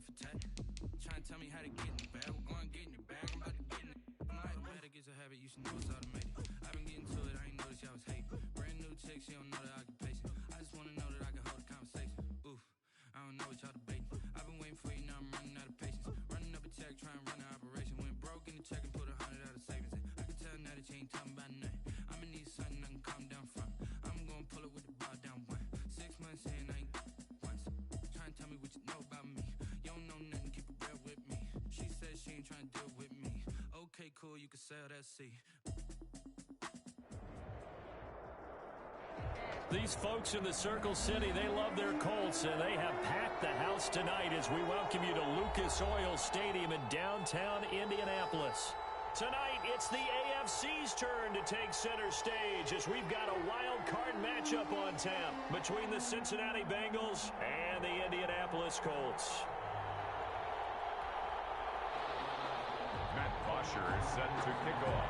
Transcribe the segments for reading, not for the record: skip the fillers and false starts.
for tat. Trying to tell me how to get in the bag. We're going to get in your bag. I'm about to get in it. I'm automatic, it's a habit. You should know it's automated. I've been getting to it. I ain't noticed y'all was hating. Brand new chick, she don't know the occupation. I just want to know that I can hold a conversation. Oof, I don't know what y'all debating. I've been waiting for you, now I'm running out of patience. Running up a check, trying to run an operation. Went broke in the check and put 100 out of savings in. I can tell now that you ain't talking about nothing. I'ma need something I can calm down from. I'm gonna pull it with the bow down one. 6 months in, I ain't once. Trying to tell me what you know about me. You don't know nothing, keep it real with me. She said she ain't trying to deal with me. Okay, cool, you can sell that seat. These folks in the Circle City, they love their Colts, and they have packed the house tonight as we welcome you to Lucas Oil Stadium in downtown Indianapolis. Tonight, it's the AFC's turn to take center stage as we've got a wild card matchup on tap between the Cincinnati Bengals and the Indianapolis Colts. Matt Bosher is set to kick off.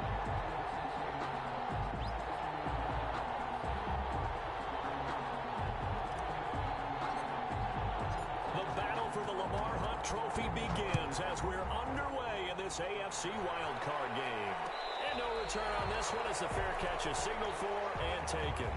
For the Lamar Hunt Trophy begins as we're underway in this AFC wildcard game. And no return on this one as the fair catch is signaled for and taken.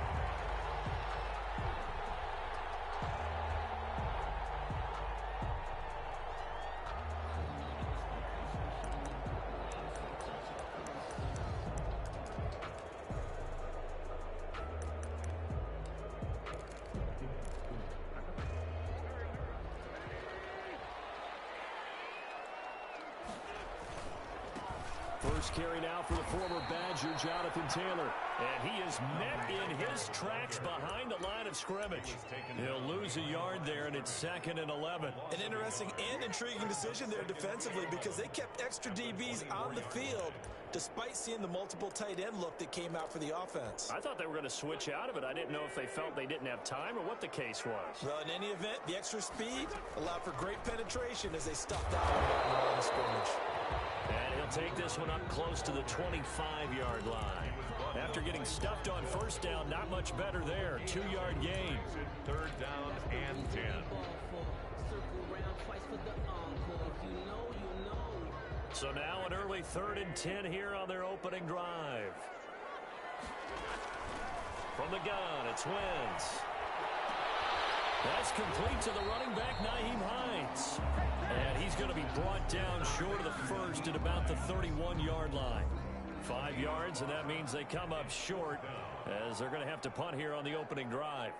First carry now for the former Badger, Jonathan Taylor. And he is met in his tracks behind the line of scrimmage. He'll lose a yard there, and it's 2nd and 11. An interesting and intriguing decision there defensively because they kept extra DBs on the field despite seeing the multiple tight end look that came out for the offense. I thought they were going to switch out of it. I didn't know if they felt they didn't have time or what the case was. Well, in any event, the extra speed allowed for great penetration as they stuffed out on the line of scrimmage. And he'll take this one up close to the 25-yard line. After getting stuffed on first down, not much better there. 2-yard gain. 3rd down and 10. So now an early 3rd and 10 here on their opening drive. From the gun, it's Wentz. That's complete to the running back, Nyheim Hines. And he's going to be brought down short of the first at about the 31-yard line. 5 yards, and that means they come up short as they're going to have to punt here on the opening drive.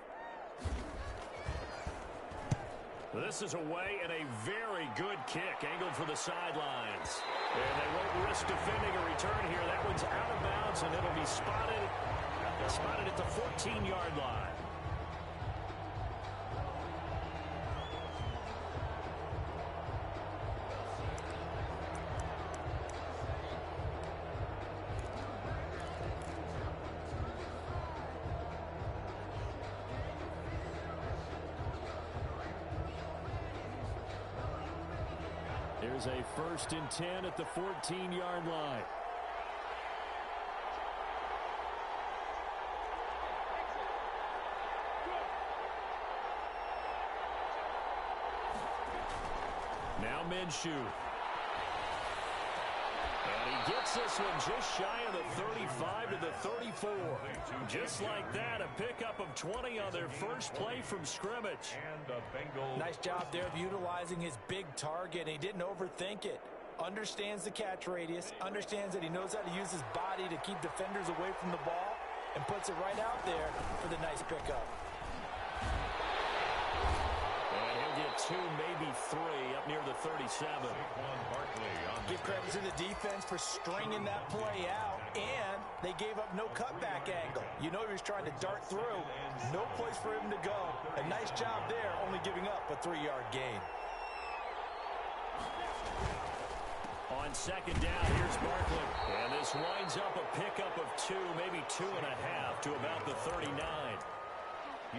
This is away and a very good kick angled for the sidelines. And they won't risk defending a return here. That one's out of bounds, and it'll be spotted at the 14-yard line. Here's a 1st and 10 at the 14-yard line. Now Minshew. And he gets this one just shy of the 35 to the 34. Just like that, a pickup of 20 on their first play from scrimmage. And the Bengals. Nice job there of utilizing his big target. He didn't overthink it. Understands the catch radius, understands that he knows how to use his body to keep defenders away from the ball, and puts it right out there for the nice pickup. And he'll get 2, maybe 3 up near the 37. Give credit to the defense for stringing that play out, and they gave up no cutback angle. You know he was trying to dart through. No place for him to go. A nice job there, only giving up a 3-yard gain. On 2nd down, here's Barkley. And this winds up a pickup of 2, maybe 2.5 to about the 39.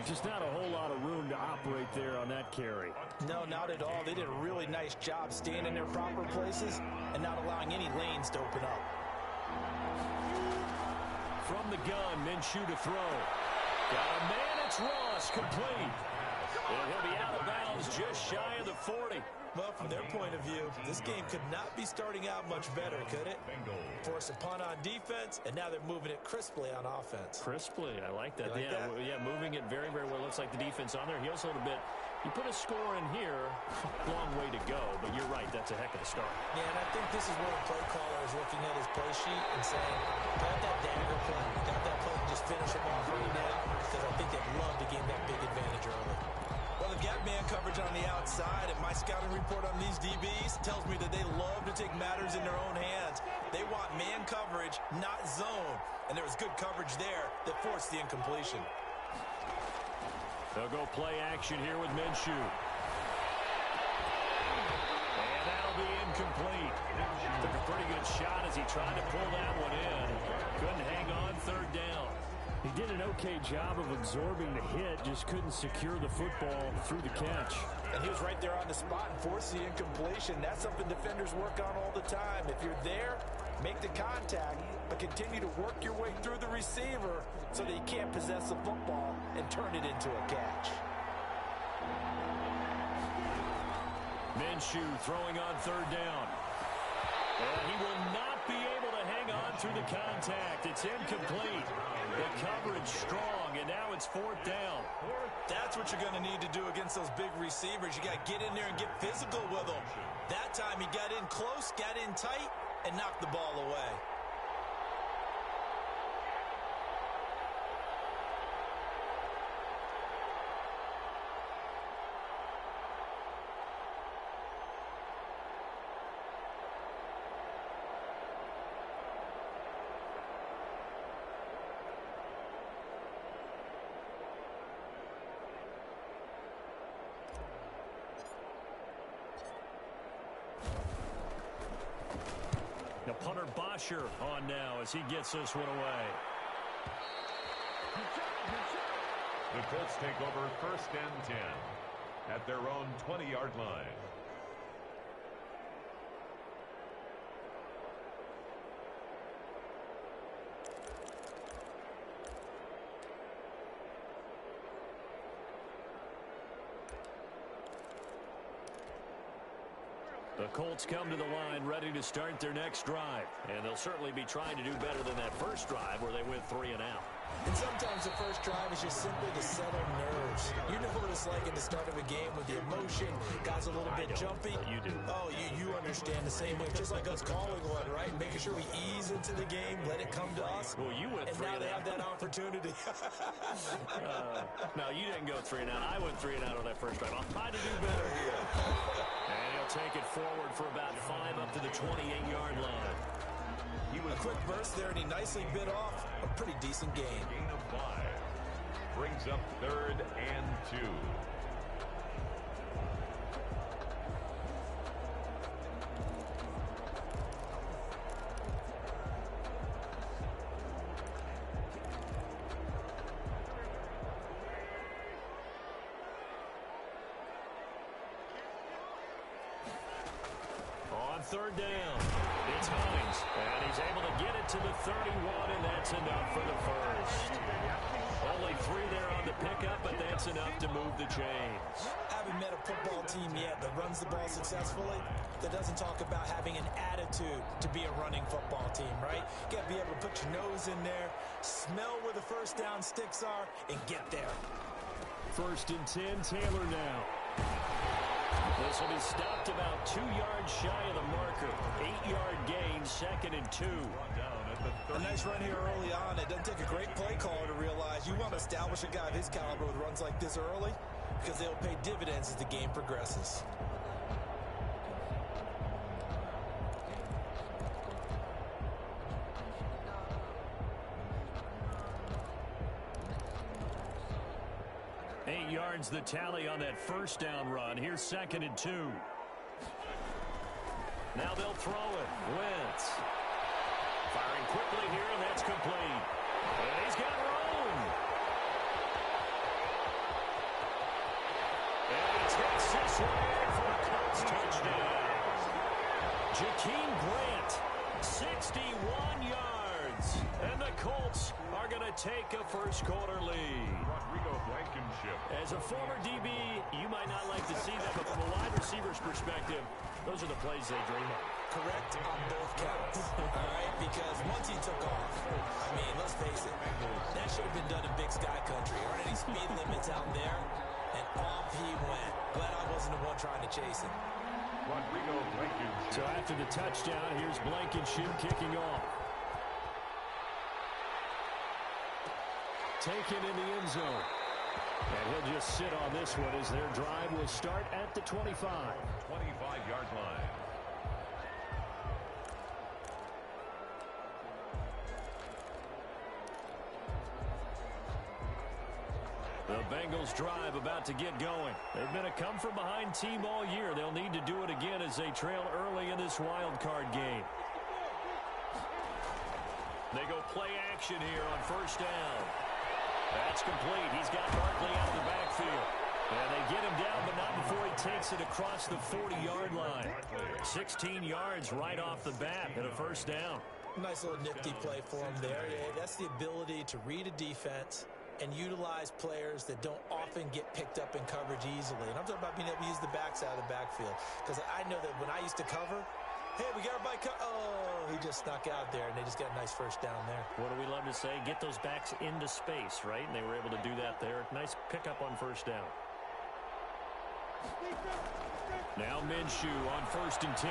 Just not a whole lot of room to operate there on that carry. No, not at all. They did a really nice job staying in their proper places and not allowing any lanes to open up. From the gun, Minshew to throw. Got a man, it's Ross, complete. And he'll be out of bounds just shy of the 40. Well, from their point of view, this game could not be starting out much better, could it? Force a punt on defense, and now they're moving it crisply on offense. Crisply, I like that. Like that? Yeah, moving it very, very well. Looks like the defense on there heals a little bit. You put a score in here, long way to go, but you're right, that's a heck of a start. Yeah, and I think this is where the play caller is looking at his play sheet and saying, got that dagger play, got that play, and just finish him off right now, because I think they'd love to gain that big advantage early. Well, they've got man coverage on the outside, and my scouting report on these DBs tells me that they love to take matters in their own hands. They want man coverage, not zone, and there was good coverage there that forced the incompletion. They'll go play action here with Minshew. And that'll be incomplete. Took a pretty good shot as he tried to pull that one in. Couldn't hang on third down. He did an okay job of absorbing the hit, just couldn't secure the football through the catch. And he was right there on the spot and forced the incompletion. That's something defenders work on all the time. If you're there, make the contact, but continue to work your way through the receiver so that you can't possess the football and turn it into a catch. Minshew throwing on third down. And he will not be able to hang on through the contact. It's incomplete. The coverage strong, and now it's fourth down. That's what you're going to need to do against those big receivers. You got to get in there and get physical with them. That time he got in close, got in tight, and knocked the ball away. Now punter Bosher on now as he gets this one away. The Colts take over first and 10 at their own 20-yard line. The Colts come to the line ready to start their next drive. And they'll certainly be trying to do better than that first drive where they went 3 and out. And sometimes the first drive is just simply to settle nerves. You know what it's like at the start of a game with the emotion, guys a little bit jumpy. You do. Oh, you understand the same way. Just like us calling one, right? Making sure we ease into the game, let it come to us. Well, you went 3 and now they have that opportunity. No, you didn't go 3 and out. I went 3 and out on that first drive. I'll try to do better here. And he'll take it forward for about 5 up to the 28-yard line. A quick burst there, and he nicely bit off a pretty decent gain. Gain of 5 brings up 3rd and 2. On third down, it's Hines, and he's able to get it to the 31, and that's enough for the first. Only 3 there on the pickup, but that's enough to move the chains. Haven't met a football team yet that runs the ball successfully, that doesn't talk about having an attitude to be a running football team, right? You got to be able to put your nose in there, smell where the first down sticks are, and get there. First and 10, Taylor now. This will be stopped about 2 yards shy of the marker. 8-yard gain, 2nd and 2. A nice run here early on. It doesn't take a great play caller to realize you want to establish a guy of his caliber with runs like this early because they'll pay dividends as the game progresses. Yards the tally on that first down run. Here's 2nd and 2. Now they'll throw it. Wentz firing quickly here, and that's complete. And he's got room. And he takes this one for a Colts touchdown. Jakeem Grant, 61 yards. And the Colts are going to take a first-quarter lead. Rodrigo Blankenship. As a former DB, you might not like to see that receiver's perspective, those are the plays they dream of. Correct on both counts, all right? Because once he took off, I mean, let's face it, that should have been done in Big Sky Country. Aren't any speed limits out there? And off he went. Glad I wasn't the one trying to chase him. So after the touchdown, here's Blankenship kicking off. Taken in the end zone. And he'll just sit on this one as their drive will start at the 25. 25-yard line. The Bengals drive about to get going. They've been a come-from-behind team all year. They'll need to do it again as they trail early in this wild card game. They go play action here on first down. That's complete. He's got Barkley out of the backfield. And they get him down, but not before he takes it across the 40-yard line. 16 yards right off the bat and a first down. Nice little nifty play for him there. Yeah, that's the ability to read a defense and utilize players that don't often get picked up in coverage easily. And I'm talking about being able to use the backside of the backfield. Because I know that when I used to cover, hey, we got everybody oh, he just snuck out there, and they just got a nice first down there. What do we love to say? Get those backs into space, right? And they were able to do that there. Nice pickup on first down. Now Minshew on 1st and 10.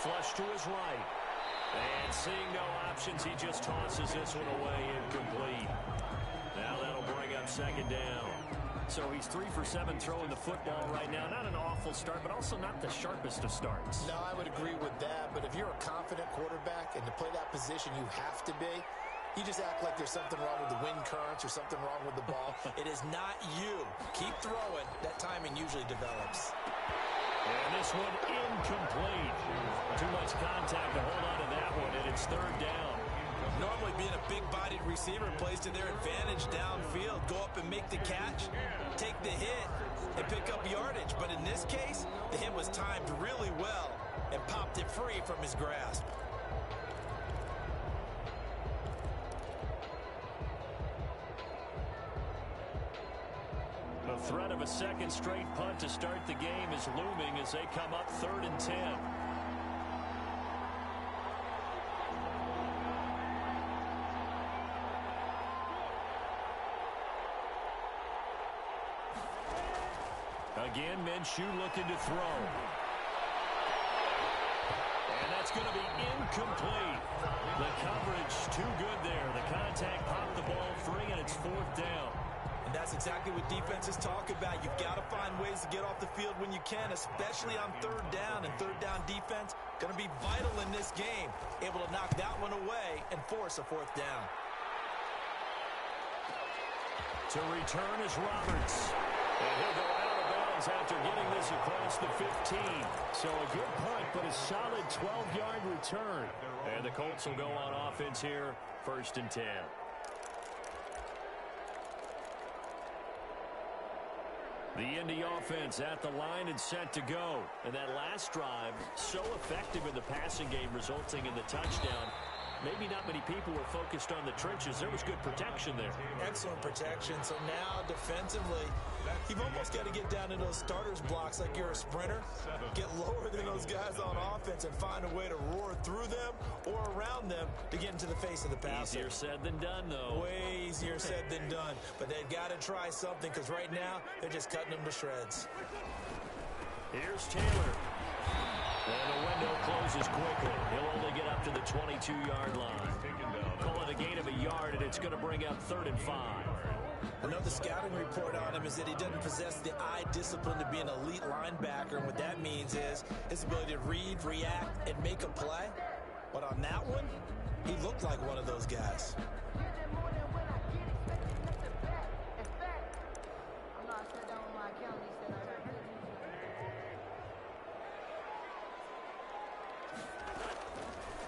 Flush to his right. And seeing no options, he just tosses this one away, incomplete. Now that'll bring up 2nd down. So he's 3 for 7 throwing the football right now. Not an awful start, but also not the sharpest of starts. No, I would agree with that. But if you're a confident quarterback and to play that position, you have to be. You just act like there's something wrong with the wind currents or something wrong with the ball. It is not you. Keep throwing. That timing usually develops. And this one incomplete. Too much contact to hold on to that one, and it's 3rd down. Normally being a big-bodied receiver plays to their advantage downfield. Go up and make the catch, take the hit, and pick up yardage. But in this case, the hit was timed really well and popped it free from his grasp. The threat of a second straight punt to start the game is looming as they come up 3rd and 10. Again, Minshew looking to throw. And that's going to be incomplete. The coverage too good there. The contact popped the ball free, and it's 4th down. And that's exactly what defenses talk about. You've got to find ways to get off the field when you can, especially on 3rd down. And 3rd down defense going to be vital in this game. Able to knock that one away and force a 4th down. To return is Roberts. And he'll go out of bounds after getting this across the 15. So a good punt, but a solid 12-yard return. And the Colts will go on offense here, 1st and 10. The Indy offense at the line and set to go. And that last drive, so effective in the passing game, resulting in the touchdown. Maybe not many people were focused on the trenches. There was good protection there. Excellent protection. So now defensively, you've almost got to get down to those starters blocks like you're a sprinter. Get lower than those guys on offense and find a way to roar through them or around them to get into the face of the passer. Easier said than done, though. Way easier said than done. But they've got to try something because right now they're just cutting them to shreds. Here's Taylor. And the window closes quickly. He'll only get up to the 22-yard line. Call it a gain of a yard, and it's going to bring up 3rd and 5. Another scouting report on him is that he doesn't possess the eye discipline to be an elite linebacker. And what that means is his ability to read, react, and make a play. But on that one, he looked like one of those guys.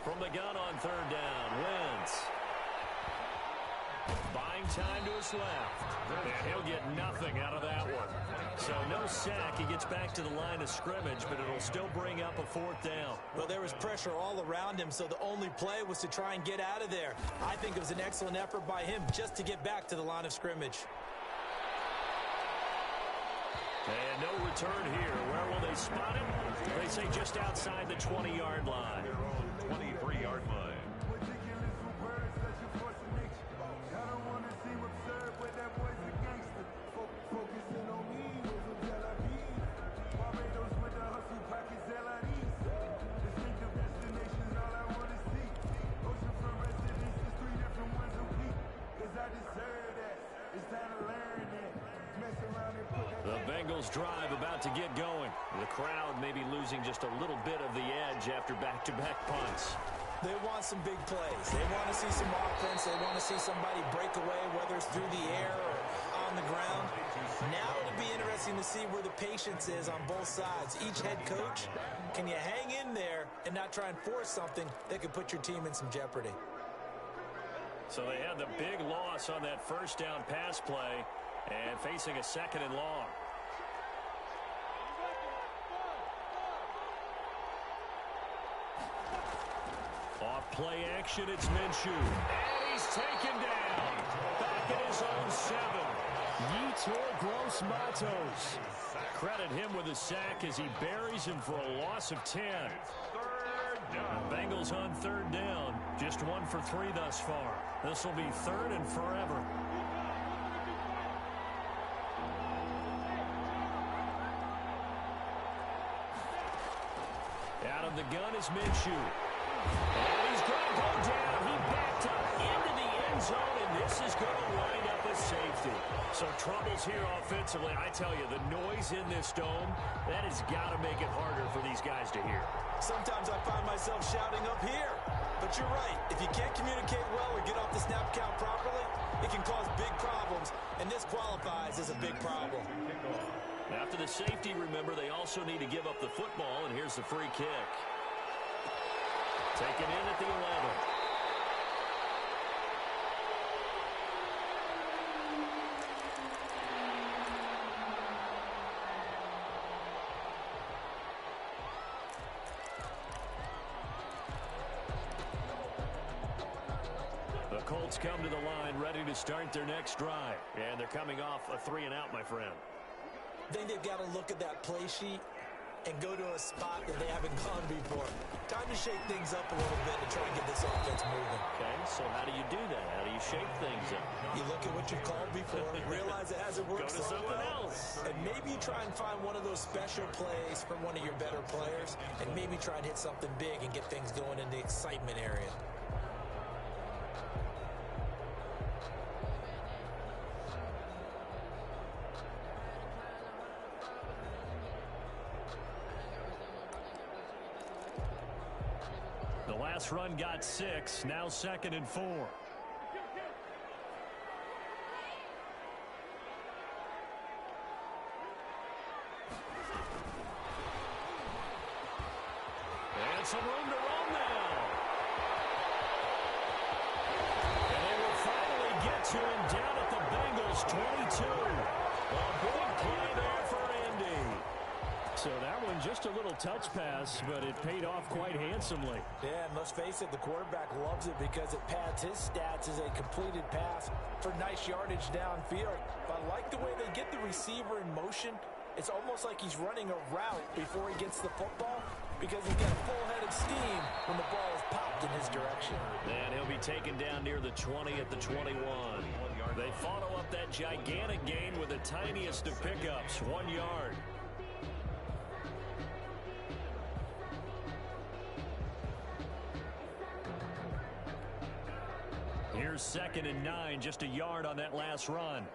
From the gun on 3rd down, Wentz. Buying time to his left. And he'll get nothing out of that one. So no sack. He gets back to the line of scrimmage, but it'll still bring up a 4th down. Well, there was pressure all around him, so the only play was to try and get out of there. I think it was an excellent effort by him just to get back to the line of scrimmage. And no return here. We're they spot him. They say just outside the 20-yard line. Their own 23-yard line. The Bengals drive about to get going. The crowd may be losing just a little bit of the edge after back-to-back punts. They want some big plays. They want to see some offense. They want to see somebody break away, whether it's through the air or on the ground. Now it'll be interesting to see where the patience is on both sides. Each head coach, can you hang in there and not try and force something that could put your team in some jeopardy? So they had the big loss on that first down pass play and facing a second and long. Off play action, it's Minshew. And he's taken down. Back at his own 7. Yetur Gross Matos. Credit him with a sack as he buries him for a loss of 10. Bengals on third down. Just 1 for 3 thus far. This will be third and forever. Out of the gun is Minshew. And he's going to go down. He backed up into the end zone, and this is going to wind up a safety. So troubles here offensively. I tell you, the noise in this dome, that has got to make it harder for these guys to hear. Sometimes I find myself shouting up here. But you're right. If you can't communicate well or get off the snap count properly, it can cause big problems, and this qualifies as a big problem. After the safety, remember, they also need to give up the football, and here's the free kick. Taken in at the 11. The Colts come to the line, ready to start their next drive. And they're coming off a 3-and-out, my friend. I think they've got to look at that play sheet and go to a spot that they haven't gone before. Time to shake things up a little bit to try and get this offense moving. Okay, so how do you do that? How do you shake things up? You look at what you've called before, realize it hasn't worked Go to so something well, else. and maybe you try and find one of those special plays from one of your better players, and maybe try and hit something big and get things going in the excitement area. The last run got 6, now 2nd and 4. And some room to roam now. And they will finally get to him down at the Bengals 22. A big play there for Indy. So that one just a little touch pass, but it paid off quite handsomely. Yeah, and let's face it, the quarterback loves it because it pads his stats as a completed pass for nice yardage downfield. But I like the way they get the receiver in motion. It's almost like he's running a route before he gets the football because he's got a full head of steam when the ball is popped in his direction. And he'll be taken down near the 20 at the 21. They follow up that gigantic gain with the tiniest of pickups, 1 yard. Here's 2nd and 9, just a yard on that last run.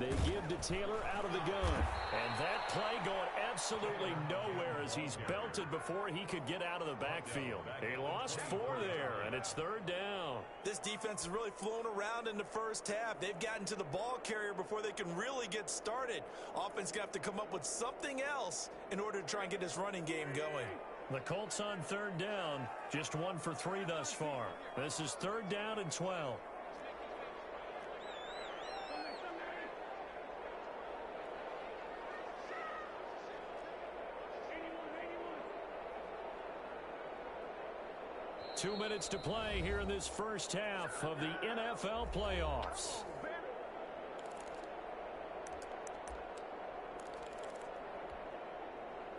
They give to Taylor out of the gun. And that play going absolutely nowhere as he's belted before he could get out of the backfield. He lost 4 there, and it's 3rd down. This defense has really flown around in the first half. They've gotten to the ball carrier before they can really get started. Offense going to have to come up with something else in order to try and get this running game going. The Colts on 3rd down, just 1 for 3 thus far. This is 3rd down and 12. 2 minutes to play here in this first half of the NFL playoffs.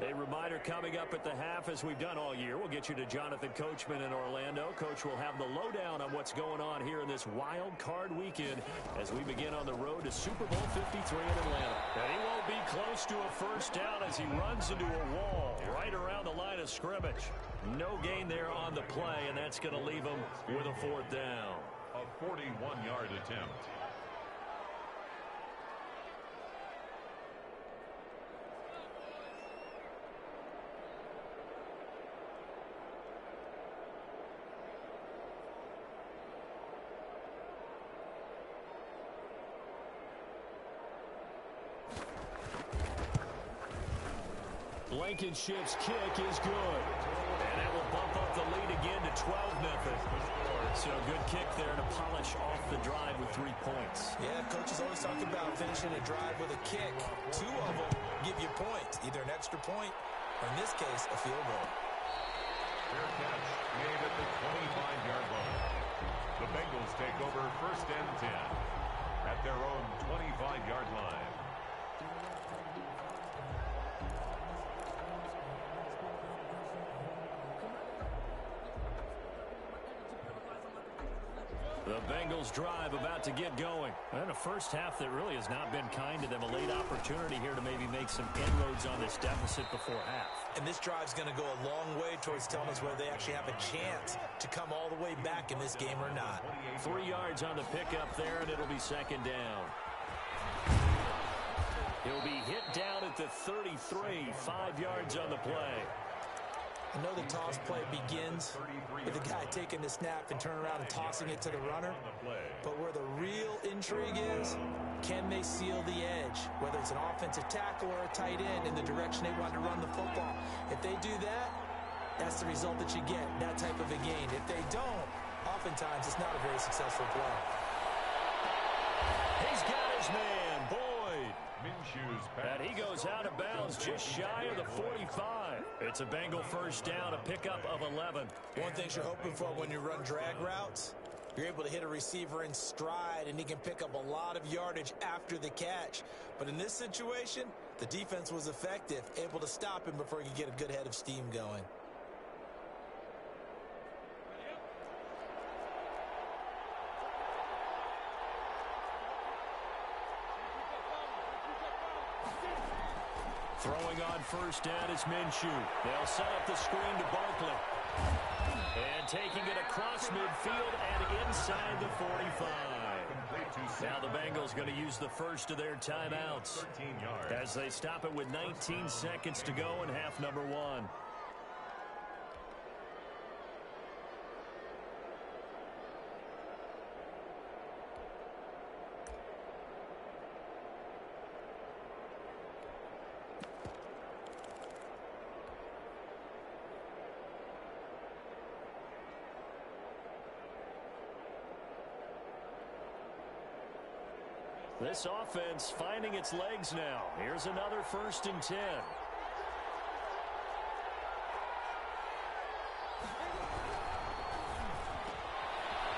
A reminder coming up at the half, as we've done all year. We'll get you to Jonathan Coachman in Orlando. Coach will have the lowdown on what's going on here in this wild card weekend as we begin on the road to Super Bowl 53 in Atlanta. And he won't be close to a first down as he runs into a wall right around the line of scrimmage. No gain there on the play, and that's going to leave him with a fourth down. A 41-yard attempt. Blankenship's kick is good. And that will bump up the lead again to 12-0. So good kick there to polish off the drive with 3 points. Yeah, coaches always talk about finishing a drive with a kick. 2 of them give you points, either an extra point or, in this case, a field goal. Fair catch made at the 25-yard line. The Bengals take over first and 10 at their own 25-yard line. The Bengals drive about to get going. And a first half that really has not been kind to them. A late opportunity here to maybe make some inroads on this deficit before half. And this drive's going to go a long way towards telling us whether they actually have a chance to come all the way back in this game or not. 3 yards on the pickup there, and it'll be second down. He'll be hit down at the 33, 5 yards on the play. I know the toss play begins with the guy taking the snap and turning around and tossing it to the runner. But where the real intrigue is, can they seal the edge? Whether it's an offensive tackle or a tight end in the direction they want to run the football. If they do that, that's the result that you get, that type of a gain. If they don't, oftentimes it's not a very successful play. He's got his man, Boyd. And he goes out of bounds just shy of the 45. It's a Bengal first down, a pickup of 11. One thing you're hoping for when you run drag routes, you're able to hit a receiver in stride, and he can pick up a lot of yardage after the catch. But in this situation, the defense was effective, able to stop him before he could get a good head of steam going. Throwing on first down is Minshew. They'll set up the screen to Barkley. And taking it across midfield and inside the 45. Now the Bengals going to use the first of their timeouts as they stop it with 19 seconds to go in half number 1. This offense finding its legs now. Here's another first and 10.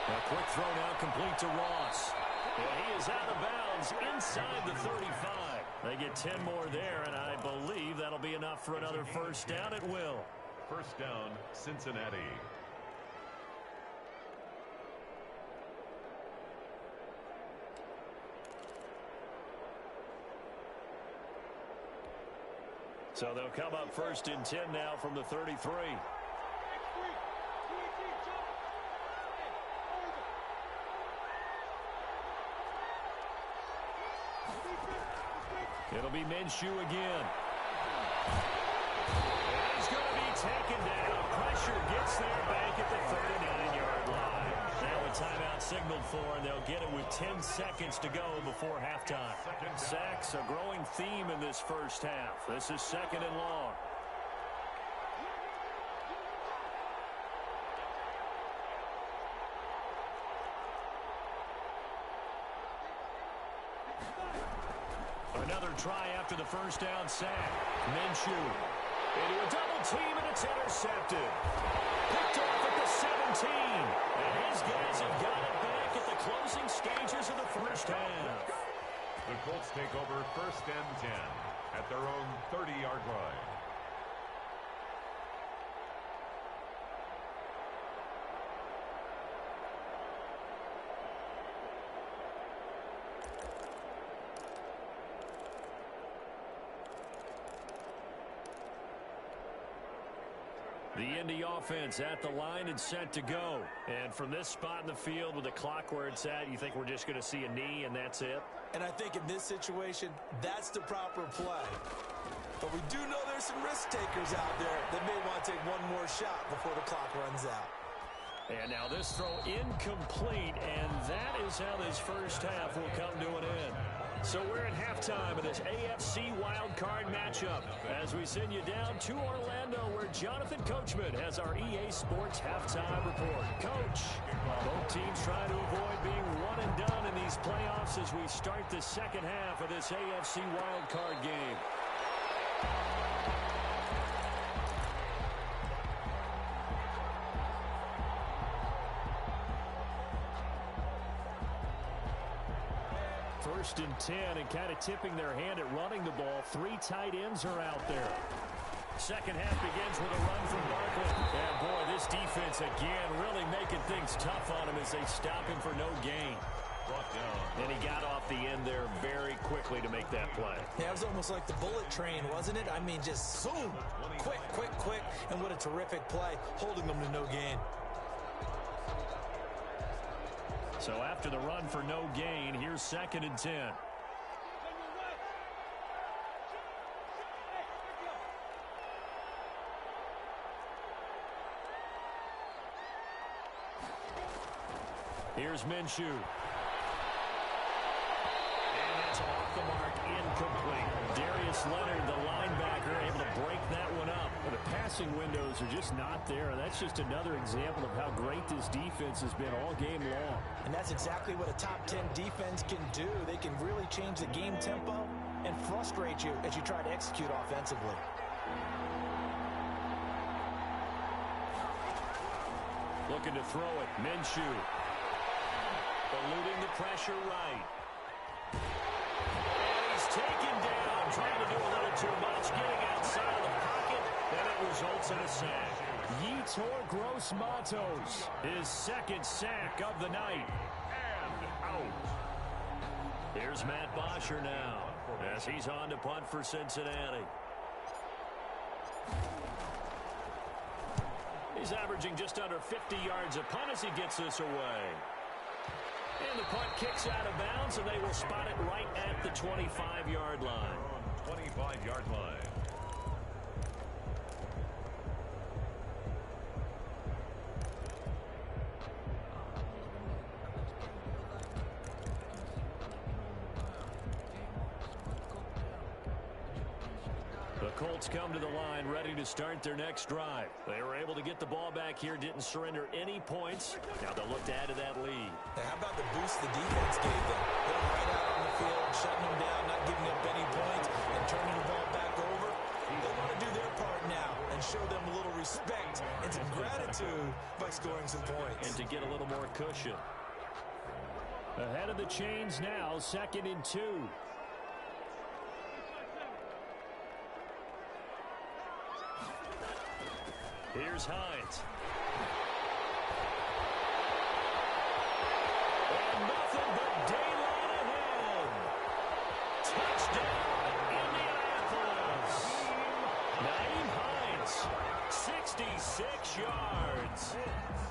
A quick throw now complete to Ross. And he is out of bounds inside the 35. They get 10 more there, and I believe that'll be enough for another first down at will. First down, Cincinnati. So they'll come up first and 10 now from the 33. It'll be Minshew again. And he's going to be taken down. Pressure gets there back at the 39-yard line. Now a timeout signaled for, and they'll get it with 10 seconds to go before halftime. Sacks, a growing theme in this first half. This is second and long. Another try after the first down sack. Minshew into a double team, and it's intercepted. Picked off at the the 17. And his guys have got it back at the closing stages of the first half. The Colts take over 1st and 10 at their own 30-yard line. The Indy offense at the line and set to go. And from this spot in the field with the clock where it's at, you think we're just going to see a knee and that's it? And I think in this situation, that's the proper play. But we do know there's some risk takers out there that may want to take one more shot before the clock runs out. And now this throw incomplete, and that is how this first half will come to an end. So we're at halftime of this AFC wildcard matchup as we send you down to Orlando where Jonathan Coachman has our EA Sports halftime report. Coach, both teams trying to avoid being one and done in these playoffs as we start the second half of this AFC wildcard game. First and 10 and kind of tipping their hand at running the ball. 3 tight ends are out there. Second half begins with a run from Barkley. And boy, this defense again really making things tough on him as they stop him for no gain. And he got off the end there very quickly to make that play. Yeah, it was almost like the bullet train, wasn't it? I mean, just zoom, quick, quick, quick, and what a terrific play, holding them to no gain. So after the run for no gain, here's 2nd and 10. Here's Minshew. And it's off the mark, incomplete. Darius Leonard, the linebacker, able to break that one up. But the passing windows are just not there. That's just another example of how great this defense has been all game long. And that's exactly what a top 10 defense can do. They can really change the game tempo and frustrate you as you try to execute offensively. Looking to throw it. Minshew. Eluding the pressure right. And he's taken down. Trying to do a little too much. Getting outside of the pocket. And it results in a sack. Yetur Gross-Matos, his 2nd sack of the night. And out. Here's Matt Bosher now as he's on to punt for Cincinnati. He's averaging just under 50 yards a punt as he gets this away. And the punt kicks out of bounds, and they will spot it right at the 25-yard line. 25-yard line. The Colts come to the line ready to start their next drive. They were able to get the ball back here, didn't surrender any points. Now they'll look to add to that lead. Now, how about the boost the defense gave them? Put them right out on the field, shutting them down, not giving up any points, and turning the ball back over. They want to do their part now and show them a little respect and some gratitude by scoring some points. And to get a little more cushion. Ahead of the chains now, 2nd and 2. Here's Hines. And nothing but daylight ahead. Touchdown, Indianapolis. Naeem Hines, 66 yards.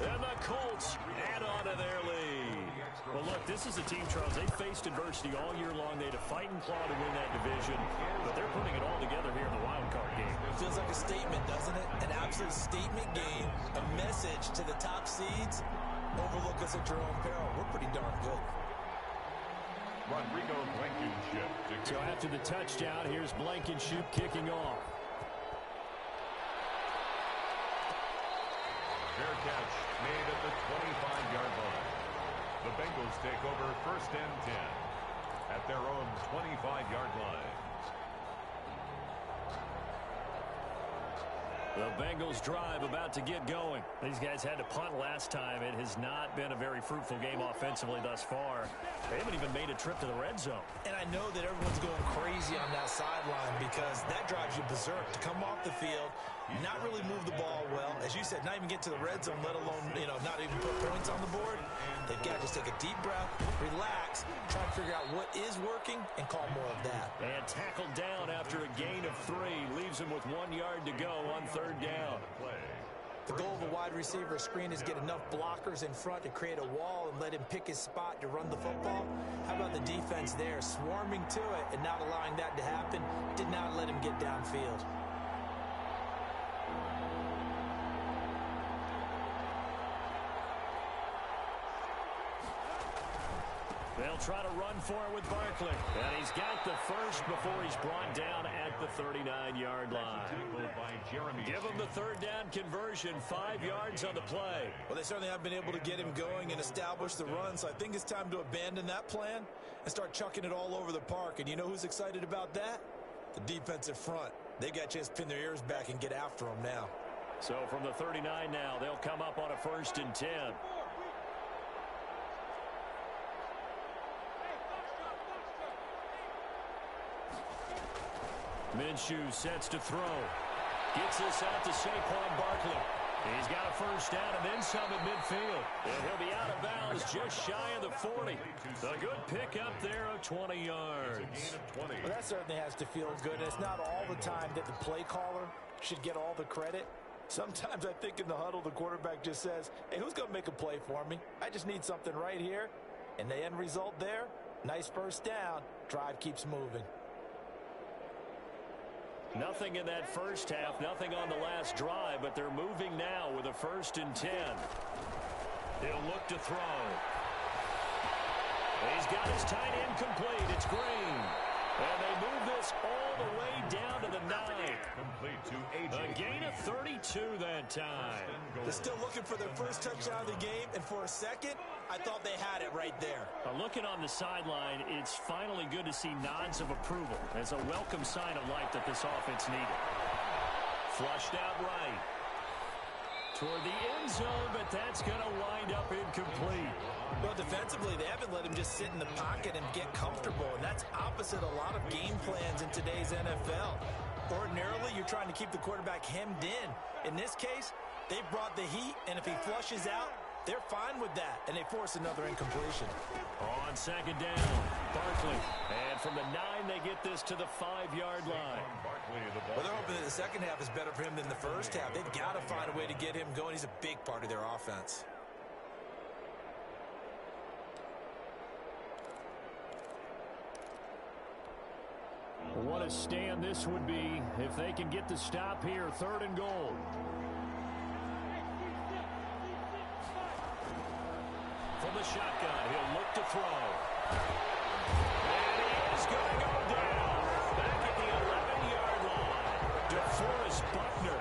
And the Colts add on to their lead. Well, look, this is a team, Charles. They faced adversity all year long. They had to fight and claw to win that division. But they're putting it all together here in the wild card game. It feels like a statement, doesn't it? An absolute statement game. A message to the top seeds. Overlook us at your own peril. We're pretty darn good. Rodrigo Blankenship. So after the touchdown, here's Blankenship kicking off. Fair catch made at the 25-yard line. The Bengals take over 1st and 10 at their own 25-yard line. The Bengals drive about to get going. These guys had to punt last time. It has not been a very fruitful game offensively thus far. They haven't even made a trip to the red zone. And I know that everyone's going crazy on that sideline because that drives you berserk. To come off the field, not really move the ball well. As you said, not even get to the red zone, let alone, not even put points on the board. They've got to just take a deep breath, relax, try to figure out what is working, and call more of that. And tackled down after a gain of 3. Leaves him with 1 yard to go on third down. The goal of a wide receiver screen is get enough blockers in front to create a wall and let him pick his spot to run the football. How about the defense there, swarming to it and not allowing that to happen? Did not let him get downfield. They'll try to run for it with Barkley. And he's got the first before he's brought down at the 39-yard line. Give him the third down conversion, 5 yards on the play. Well, they certainly have been able to get him going and establish the run, so I think it's time to abandon that plan and start chucking it all over the park. And you know who's excited about that? The defensive front. They got a chance to pin their ears back and get after him now. So from the 39 now, they'll come up on a 1st and 10. Minshew sets to throw. Gets this out to Saquon Barkley. He's got a first down and then some at midfield. And he'll be out of bounds just shy of the 40. A good pickup there of 20 yards. Well, that certainly has to feel good. It's not all the time that the play caller should get all the credit. Sometimes I think in the huddle the quarterback just says, hey, who's going to make a play for me? I just need something right here. And the end result there, nice first down. Drive keeps moving. Nothing in that first half, nothing on the last drive, but they're moving now with a 1st and 10. He'll look to throw. He's got his tight end complete. It's Green. And they move this all the way down to the 9. Complete to AJ. A gain of 32 that time. They're still looking for their first touchdown of the game, and for a second, I thought they had it right there. Looking on the sideline, it's finally good to see nods of approval. It's a welcome sign of life that this offense needed. Flushed out right. Toward the end zone, but that's going to wind up incomplete. Well, defensively, they haven't let him just sit in the pocket and get comfortable, and that's opposite a lot of game plans in today's NFL. Ordinarily, you're trying to keep the quarterback hemmed in. In this case, they've brought the heat, and if he flushes out, they're fine with that, and they force another incompletion. On 2nd down, Barkley. And from the 9, they get this to the 5-yard line. Well, they're hoping that the second half is better for him than the first half. They've got to find a way to get him going. He's a big part of their offense. What a stand this would be if they can get the stop here. 3rd and goal. From the shotgun, he'll look to throw. And he is going to go down. Back at the 11-yard line. DeForest Buckner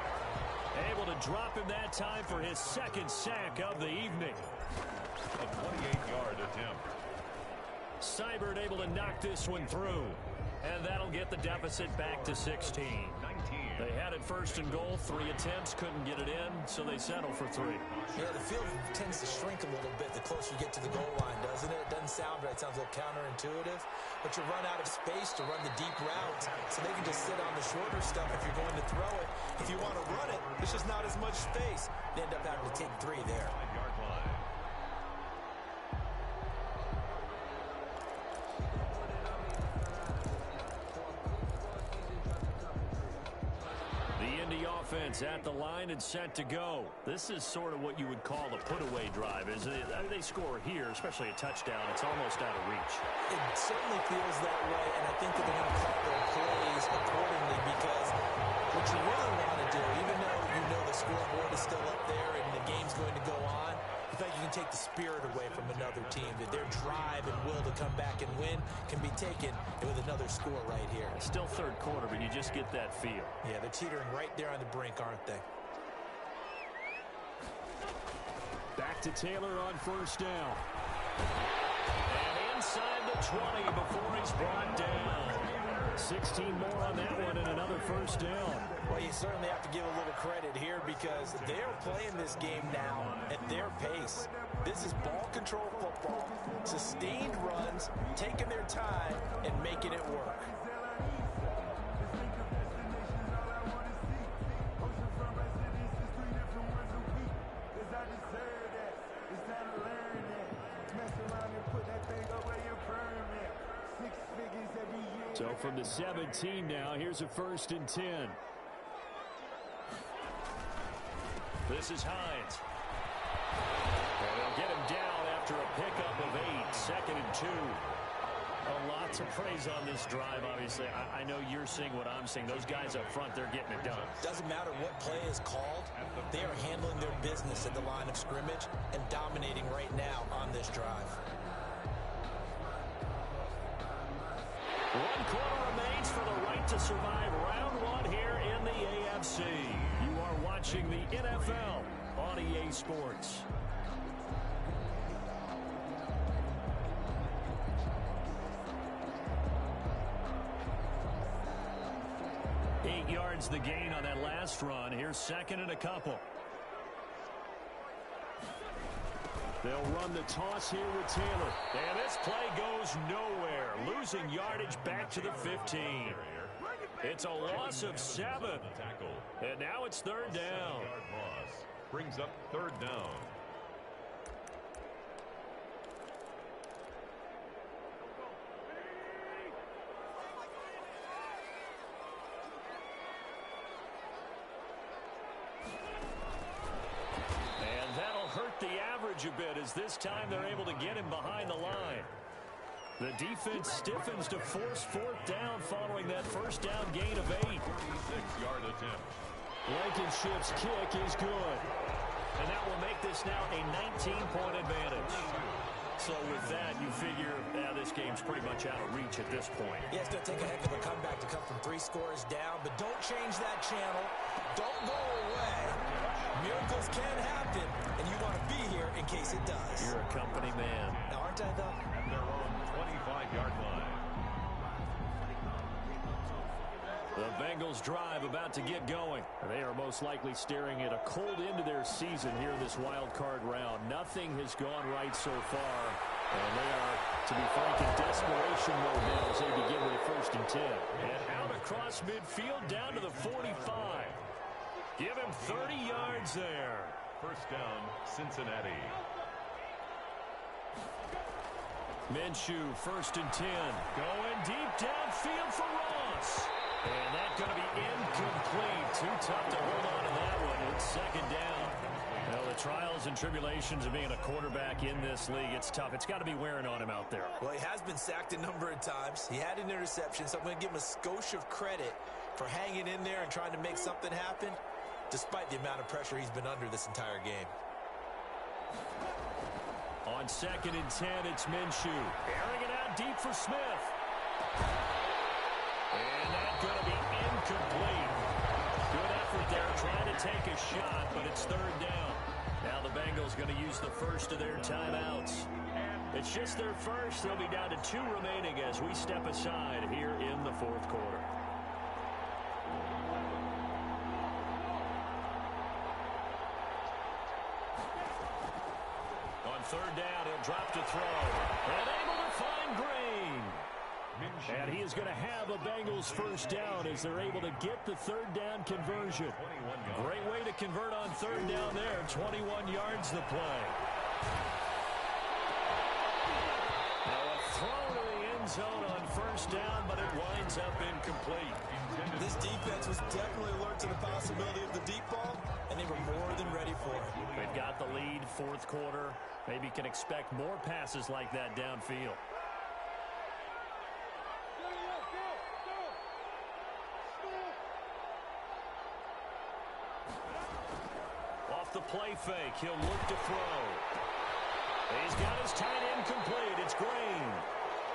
able to drop him that time for his 2nd sack of the evening. A 28-yard attempt. Seibert able to knock this one through. And that'll get the deficit back to 16. 19. They had it 1st and goal. 3 attempts, couldn't get it in, so they settle for 3. Yeah, the field tends to shrink a little bit the closer you get to the goal line, doesn't it? It doesn't sound right. It sounds a little counterintuitive. But you run out of space to run the deep routes, so they can just sit on the shorter stuff if you're going to throw it. If you want to run it, there's just not as much space. They end up having to take 3 there. 5-yard line. Offense at the line and set to go. This is sort of what you would call a put-away drive. As they score here, especially a touchdown, it's almost out of reach. It certainly feels that way, and I think that they're going to call their plays accordingly because what you really want to do, even though you know the scoreboard is still up there and the game's going to go on, in fact, you can take the spirit away from another team, that their drive and will to come back and win can be taken with another score right here. It's still 3rd quarter, but you just get that feel. Yeah, they're teetering right there on the brink, aren't they? Back to Taylor on 1st down. And inside the 20 before he's brought down. 16 more on that one and another first down. Well, you certainly have to give a little credit here because they're playing this game now at their pace. This is ball control football, sustained runs, taking their time, and making it work. So from the 17 now, here's a 1st and 10. This is Hines. And they'll get him down after a pickup of 8, 2nd and 2. A lot to praise on this drive, obviously. I know you're seeing what I'm seeing. Those guys up front, they're getting it done. Doesn't matter what play is called. They are handling their business at the line of scrimmage and dominating right now on this drive. 1 quarter remains for the right to survive round 1 here in the AFC. You are watching the NFL on EA Sports. Eight yards the gain on that last run. Here's 2nd and a couple. They'll run the toss here with Taylor. And this play goes nowhere. Losing yardage back to the 15. It's a loss of 7. And now it's 3rd down. Brings up 3rd down. A bit as this time they're able to get him behind the line. The defense stiffens to force 4th down following that 1st down gain of 8. 46-yard attempt. Blankenship's kick is good. And that will make this now a 19-point advantage. So with that, you figure this game's pretty much out of reach at this point. Yeah, it's going to take a heck of a comeback to come from 3 scores down, but don't change that channel. Don't go away. Miracles can happen, and you want to be here in case it does. You're a company man. Now, aren't I, though? At their own 25-yard line. The Bengals drive about to get going. They are most likely staring at a cold end to their season here in this wild card round. Nothing has gone right so far, and they are, to be frank, in desperation mode now as they begin with a 1st and 10. And out across midfield down to the 45. Give him 30 yards there. 1st down, Cincinnati. Minshew, 1st and 10. Going deep downfield for Ross. And that's going to be incomplete. Too tough to hold on to that one. It's 2nd down. Well, the trials and tribulations of being a quarterback in this league, it's tough. It's got to be wearing on him out there. Well, he has been sacked a number of times. He had an interception, so I'm going to give him a skosh of credit for hanging in there and trying to make something happen, despite the amount of pressure he's been under this entire game. On 2nd and 10, it's Minshew. Airing it out deep for Smith. And that's going to be incomplete. Good effort there trying to take a shot, but it's 3rd down. Now the Bengals going to use the first of their timeouts. It's just their first. They'll be down to 2 remaining as we step aside here in the 4th quarter. On 3rd down, he'll drop to throw. And able to find Green. And he is going to have a Bengals 1st down as they're able to get the 3rd down conversion. Great way to convert on 3rd down there. 21 yards the play. Now a throw to the end zone on 1st down, but it winds up incomplete. This defense was definitely alert to the possibility of the deep ball, and they were more than ready for it. They've got the lead, 4th quarter. Maybe can expect more passes like that downfield. Off the play fake, he'll look to throw. He's got his tight end complete. It's Green.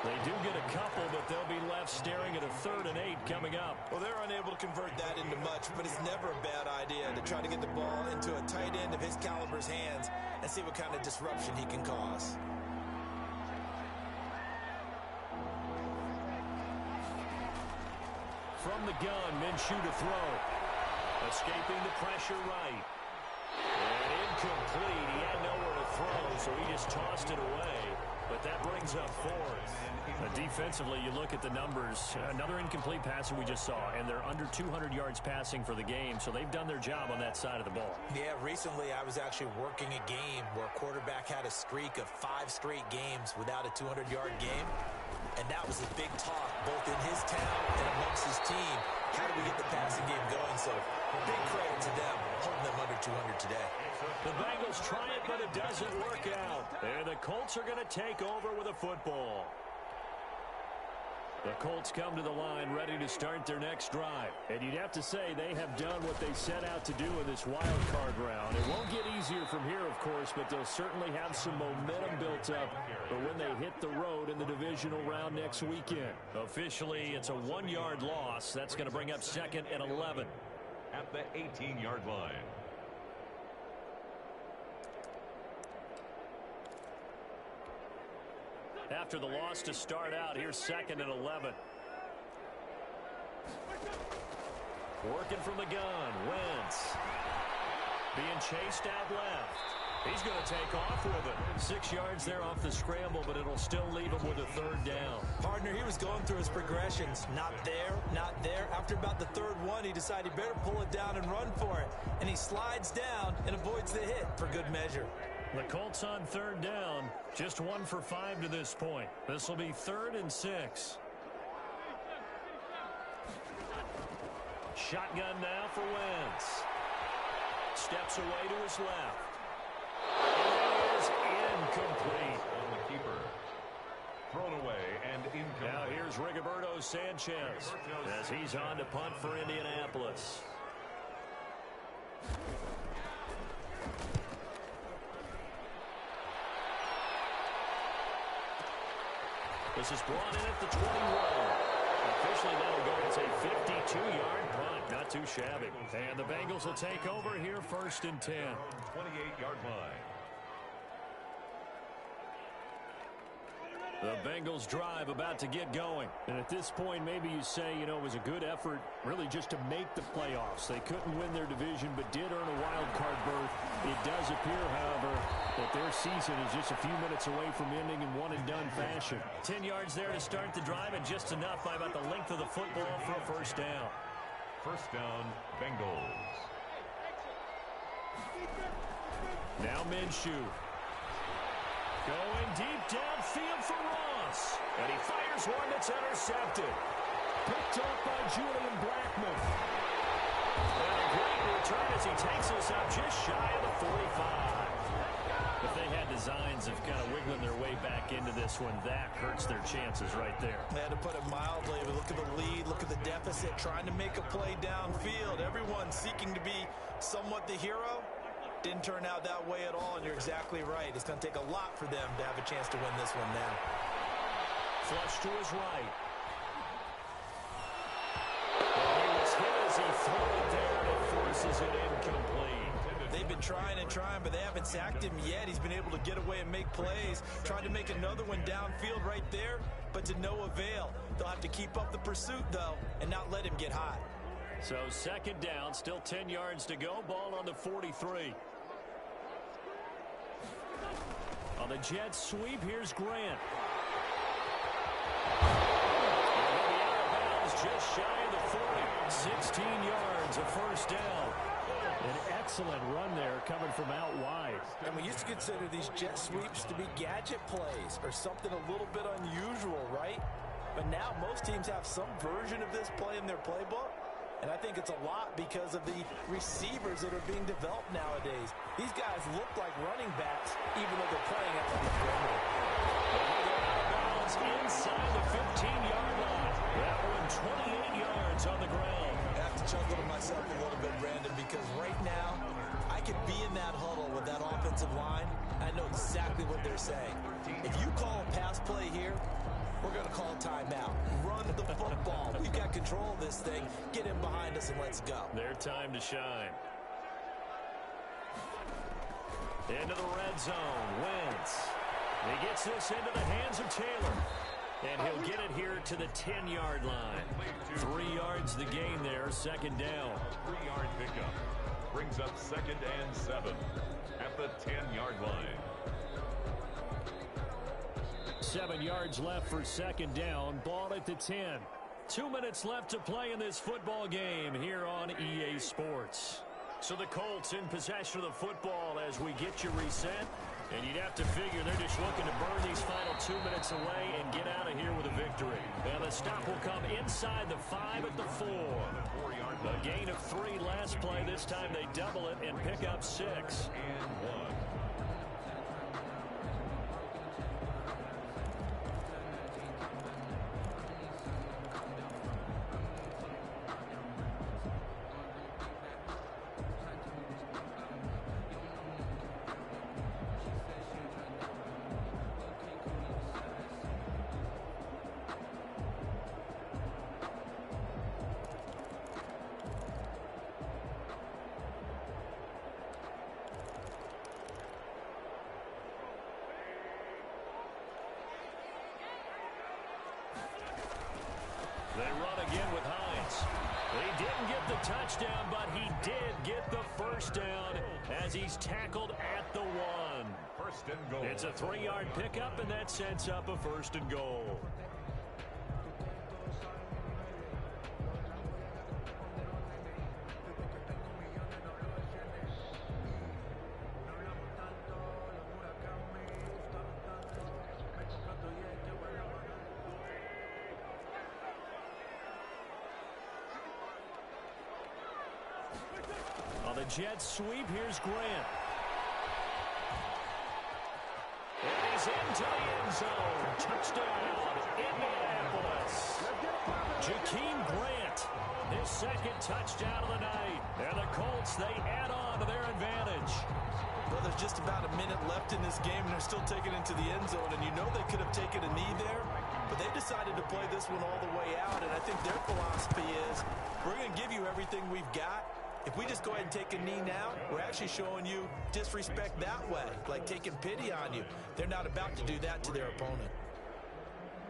They do get a couple, but they'll be left staring at a 3rd and 8 coming up. Well, they're unable to convert that into much, but it's never a bad idea to try to get the ball into a tight end of his caliber's hands and see what kind of disruption he can cause. From the gun, Minshew to throw. Escaping the pressure right. And incomplete. He had nowhere to throw, so he just tossed it away. But that brings up fourth. Defensively, you look at the numbers. Another incomplete pass that we just saw, and they're under 200 yards passing for the game, so they've done their job on that side of the ball. Yeah, recently I was actually working a game where a quarterback had a streak of 5 straight games without a 200-yard game, and that was a big talk both in his town and amongst his team. How do we get the passing game going? So big credit to them, holding them under 200 today. The Bengals try it, but it doesn't work out. And the Colts are going to take over with a football. The Colts come to the line ready to start their next drive. And you'd have to say they have done what they set out to do in this wild card round. It won't get easier from here, of course, but they'll certainly have some momentum built up for when they hit the road in the divisional round next weekend. Officially, it's a 1-yard loss. That's going to bring up 2nd and 11. At the 18-yard line. After the loss to start out, here's 2nd and 11. Working from the gun, Wentz. Being chased out left. He's going to take off with it. 6 yards there off the scramble, but it'll still leave him with a 3rd down. Partner, he was going through his progressions. Not there, not there. After about the 3rd one, he decided he better pull it down and run for it. And he slides down and avoids the hit for good measure. The Colts on 3rd down, just 1 for 5 to this point. This will be 3rd and 6. Shotgun now for Wentz. Steps away to his left. It is incomplete. On the keeper. Thrown away and incomplete. Now here's Rigoberto Sanchez as he's on to punt for Indianapolis. This is brought in at the 21. Officially, that'll go as a 52-yard punt. Not too shabby. And the Bengals will take over here 1st and 10. 28-yard line. The Bengals drive about to get going. And at this point, maybe you say, you know, it was a good effort really just to make the playoffs. They couldn't win their division, but did earn a wild card berth. It does appear, however, that their season is just a few minutes away from ending in one-and-done fashion. 10 yards there to start the drive, and just enough by about the length of the football for a 1st down. 1st down, Bengals. Now Minshew. Going deep downfield for Ross. And he fires one that's intercepted. Picked up by Julian Blackmon. And a great return as he takes us out just shy of the 45. If they had designs of kind of wiggling their way back into this one, that hurts their chances right there. To put it mildly, look at the lead, look at the deficit, trying to make a play downfield. Everyone seeking to be somewhat the hero. Didn't turn out that way at all, and you're exactly right. It's going to take a lot for them to have a chance to win this one now. Flush to his right. And he was hit as he threw it there, and it forces it incomplete. They've been trying and trying, but they haven't sacked him yet. He's been able to get away and make plays. Tried to make another one downfield right there, but to no avail. They'll have to keep up the pursuit, though, and not let him get hot. So 2nd down, still 10 yards to go. Ball on the 43. On the Jets sweep, here's Grant. And he'll be out of bounds just shy of the 40. 16 yards, a 1st down. An excellent run there coming from out wide. And we used to consider these jet sweeps to be gadget plays or something a little bit unusual, right? But now most teams have some version of this play in their playbook. And I think it's a lot because of the receivers that are being developed nowadays. These guys look like running backs, even though they're playing out on the perimeter. Inside the 15-yard line. That one 28 yards on the ground. I have to chuckle to myself a little bit, Brandon, because right now I could be in that huddle with that offensive line. I know exactly what they're saying. If you call a pass play here, we're going to call timeout. Run the football. We've got control of this thing. Get in behind us and let's go. Their time to shine. Into the red zone. Wentz. He gets this into the hands of Taylor. And he'll get it here to the 10-yard line. 3 yards the gain there, second down. 3-yard pickup brings up 2nd and 7 at the 10-yard line. 7 yards left for second down. Ball at the 10. 2 minutes left to play in this football game here on EA Sports. So the Colts in possession of the football as we get you reset. And you'd have to figure they're just looking to burn these final 2 minutes away and get out of here with a victory. And the stop will come inside the 5 at the 4. A gain of 3 last play. This time they double it and pick up 6. And 1. They run again with Hines. He didn't get the touchdown, but he did get the first down as he's tackled at the 1. First and goal. It's a 3-yard pickup, and that sets up a first and goal. On the jet sweep, here's Grant. And he's into the end zone. Touchdown, Indianapolis. Jakeem Grant, his second touchdown of the night. And the Colts, they add on to their advantage. Well, there's just about a minute left in this game, and they're still taking it to the end zone. And you know they could have taken a knee there, but they decided to play this one all the way out. And I think their philosophy is, we're going to give you everything we've got. If we just go ahead and take a knee now, we're actually showing you disrespect that way, like taking pity on you. They're not about to do that to their opponent.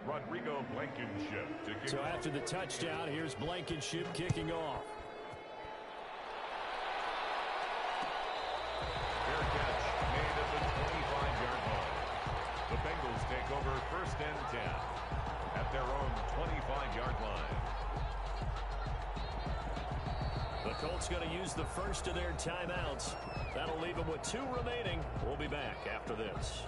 Rodrigo Blankenship to kick So off. after the touchdown, here's Blankenship kicking off. Fair catch made at the 25-yard line. The Bengals take over 1st and 10 at their own 25-yard line. The Colts going to use the first of their timeouts. That'll leave them with 2 remaining. We'll be back after this.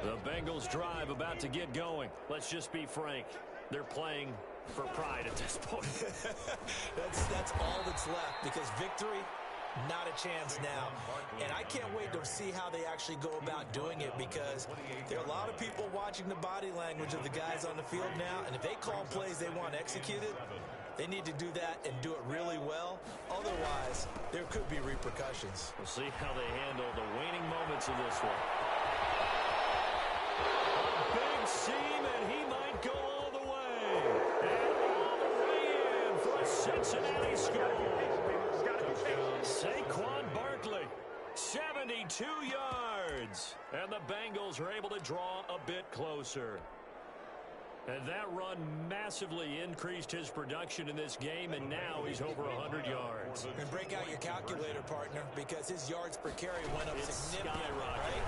The Bengals drive about to get going. Let's just be frank. They're playing for pride at this point. That's all that's left, because victory, not a chance now. And I can't wait to see how they actually go about doing it, because there are a lot of people watching the body language of the guys on the field now, and if they call plays they want executed, they need to do that and do it really well. Otherwise, there could be repercussions. We'll see how they handle the waning moments of this one. Big seam, and he might go all the way. And all the way in for a Cincinnati score. Saquon Barkley, 72 yards. And the Bengals are able to draw a bit closer. And that run massively increased his production in this game, and now he's over 100 yards. And break out your calculator, partner, because his yards per carry went up significantly, skyrocketed. right?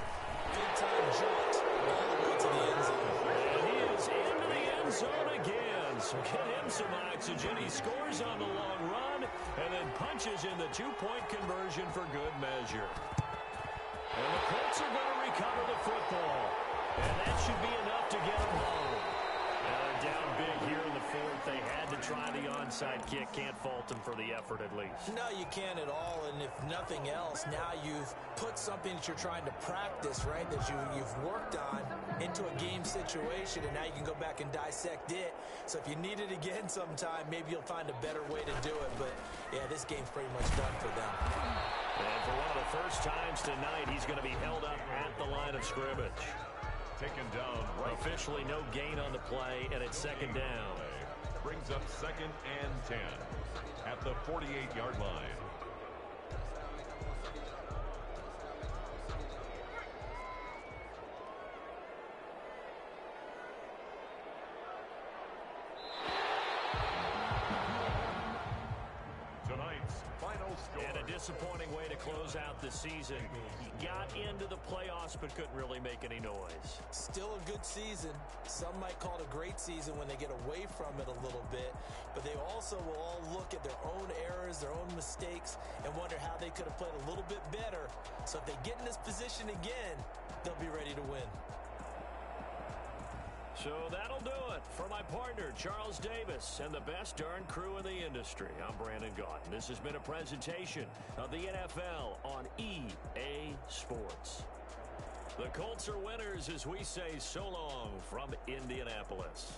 Big-time jaunt all the way to the end zone. And he is into the end zone again. So get him some oxygen. He scores on the long run and then punches in the 2-point conversion for good measure. And the Colts are going to recover the football. And that should be enough to get them home. They're down big here in the fourth. They had to try the onside kick. Can't fault them for the effort at least. No, you can't at all. And if nothing else, now you've put something that you're trying to practice, right, that you've worked on into a game situation, and now you can go back and dissect it. So if you need it again sometime, maybe you'll find a better way to do it. But, yeah, this game's pretty much done for them. And for one of the first times tonight, he's going to be held up at the line of scrimmage. Taken down right. Officially no gain on the play, and it's second down. Brings up 2nd and 10 at the 48-yard line. Tonight's final score. And a disappointing way to close out the season. He got into the playoffs but couldn't really make any noise. Still a good season. Some might call it a great season when they get away from it a little bit, but they also will all look at their own errors, their own mistakes, and wonder how they could have played a little bit better. So if they get in this position again, they'll be ready to win. So that'll do it for my partner, Charles Davis, and the best darn crew in the industry. I'm Brandon Gaudin. This has been a presentation of the NFL on EA Sports. The Colts are winners as we say so long from Indianapolis.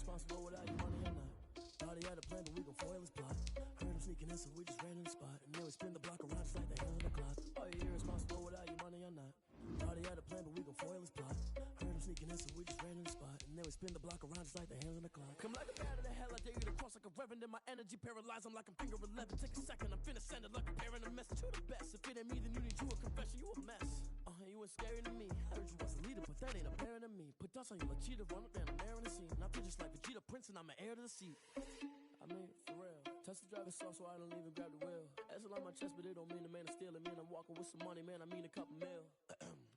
Irresponsible without your money or not. Thought he had a plan, but we gon' foil his plot. Heard him sneaking in, so we just ran in the spot. And then we spin the block around just like the hands on the clock. Are you irresponsible without your money or not? Thought he had a plan, but we gon' foil his plot. Heard him sneaking in, so we just ran in the spot. And then we spin the block around just like the hands on the clock. Come like a bat of the hell, I dare you to cross like a reverend. And my energy paralyzed, I'm like I'm finger 11. Take a second, I'm finna send it like a parent a message to the best. If it ain't me, then you need you a confession, you a mess. You ain't scary to me. I heard you was a leader, but that ain't apparent to me. Put dust on you like cheetah, run up down the air in the scene. I feel just like Vegeta Prince, and I'm an heir to the seat. I mean, for real. Touch the driver's sauce, so I don't even grab the wheel. That's on my chest, but it don't mean the man is stealing. Man, I'm walking with some money, man. I mean a couple mil.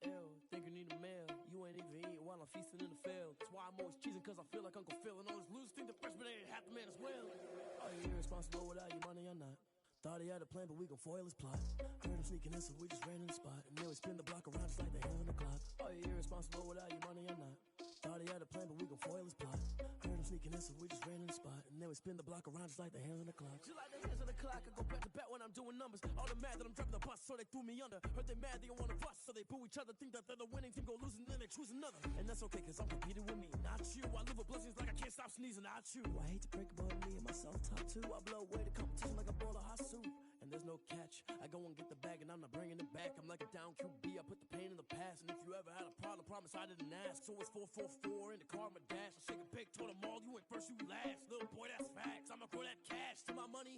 Ew, think you need a meal. You ain't even eating while I'm feasting in the field. That's why I'm always cheesing, cause I feel like Uncle Phil. And all those losers think the freshman ain't half the man as well. Are you irresponsible without your money or not? Thought he had a plan, but we gon' foil his plot. Heard him sneaking in, so we just ran in the spot. And then we spin the block around just like the hands on the clock. Are you irresponsible without your money or not? Thought he had a plan, but we gon' foil his plot. Heard him sneaking in, so we just ran in the spot. And then we spin the block around just like the hands on the clock. Just like the hands on the clock, I go back to back when I'm doing numbers. All the mad that I'm driving the bus, so they threw me under. Heard they mad, they don't wanna bust, so they boo each other. Think that they're the winning team, go losing, then they choose another. And that's okay, cause I'm competing with me, not you. I live with blessings like I can't stop sneezing, not you. I hate to break about me and my self-talk too. I blow away the competition like a bowl of hot soup. And there's no catch. I go and get the bag and I'm not bringing it back. I'm like a down QB, I put the pain in the past. And if you ever had a problem, promise I didn't ask. So it's 444 in the car, my dash. I shake a big, told them all, you ain't first, you last. Little boy, that's facts. I'ma grow that cash to my money.